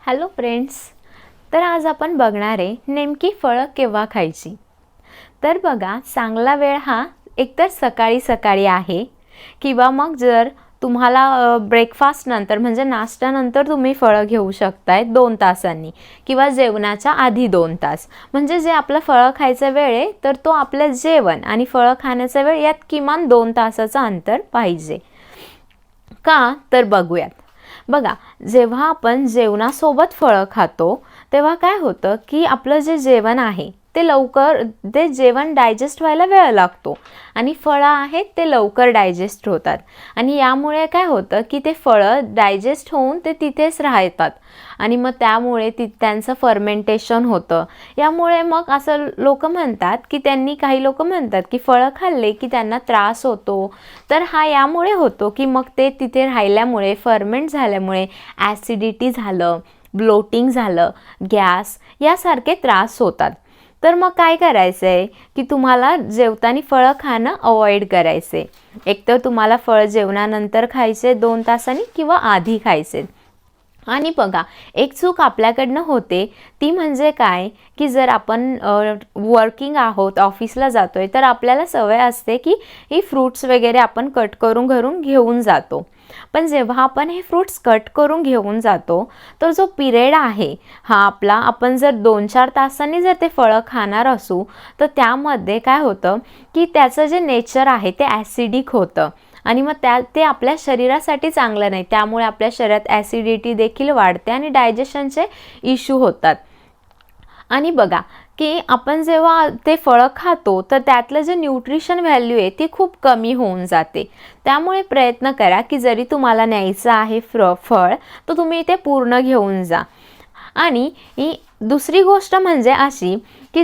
Hello friends. तर आज आपण बघणार आहे नेमकी फळं केव्हा खायची. तर बघा, चांगला वेळ हा एकतर सकाळी सकाळी आहे किंवा मग जर तुम्हाला ब्रेकफास्ट नंतर म्हणजे नाश्त्यानंतर तुम्ही फळं घेऊ शकताय 2 तासांनी किंवा जेवणाच्या आधी 2 तास. म्हणजे जे आपलं फळं खायचा वेळ आहे तर तो आपलं जेवण आणि फळं खाण्याचा वेळ यात किमान 2 तासाचं अंतर पाहिजे. का तर बघूयात. बघा, जेव्हा आपण जेवणासोबत फळं खातो तेव्हा काय होतं की आपलं जे जेवण आहे ते जेवण डायजेस्ट व्हायला वेळ लागतो आणि फळं आहेत ते लवकर डायजेस्ट होतात आणि यामुळे काय होतं की ते फळं डायजेस्ट होऊन ते तिथेच राहतात आणि मग त्यामुळे त्यांचं फर्मेंटेशन होतं. यामुळे मग असं काही लोक म्हणतात की फळं खाल्ले की त्यांना त्रास होतो. तर हा यामुळे होतो की मग ते तिथे राहिल्यामुळे फर्मेंट झाल्यामुळे ॲसिडिटी झालं, ब्लोटिंग झालं, गॅस यासारखे त्रास होतात. तर मग काय करायचं आहे की तुम्हाला जेवताना फळं खाणं अवॉइड करायचे. एकतर तुम्हाला फळ जेवणानंतर खायचे 2 तासांनी किंवा आधी खायचे. आणि बघा, एक चूक आपल्याकडनं होते ती म्हणजे काय की जर आपण वर्किंग आहोत, ऑफिसला जातोय, तर आपल्याला सवय असते की ही फ्रूट्स वगैरे आपण कट करून घरून घेऊन जातो. पण जेव्हा आपण हे फ्रूट्स कट करून घेऊन जातो तर जो पिरियड आहे हा आपला, आपण जर 2-4 तासांनी जर ते फळं खाणार असू तर त्यामध्ये काय होतं की त्याचं जे नेचर आहे ते ॲसिडिक होतं आणि मग ते आपल्या शरीरासाठी चांगलं नाही. त्यामुळे आपल्या शरीरात ॲसिडिटी देखील वाढते आणि डायजेशनचे इश्यू होतात. आणि बघा की आपण जेव्हा ते फळं खातो तर त्यातलं जे न्यूट्रिशन व्हॅल्यू आहे ती खूप कमी होऊन जाते. त्यामुळे प्रयत्न करा की जरी तुम्हाला न्यायचं आहे फळ तर तुम्ही ते पूर्ण घेऊन जा. आणि दुसरी गोष्ट म्हणजे अशी की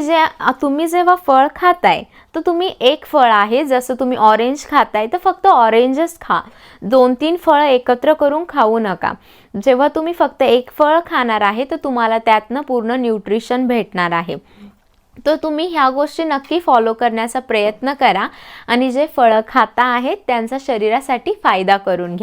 तुम्ही जेव्हा फळ खाताय तर तुम्ही एक फळ आहे, जसं तुम्ही ऑरेंज खाताय तर फक्त ऑरेंजच खा. 2-3 फळं एकत्र करून खाऊ नका. जेव्हा तुम्ही फक्त एक फळ खाणार आहे तर तुम्हाला त्यातनं पूर्ण न्यूट्रिशन भेटणार आहे. तर तुम्ही ह्या गोष्टी नक्की फॉलो करण्याचा प्रयत्न करा आणि जे फळं खाता आहेत त्यांचा शरीरासाठी फायदा करून घ्या.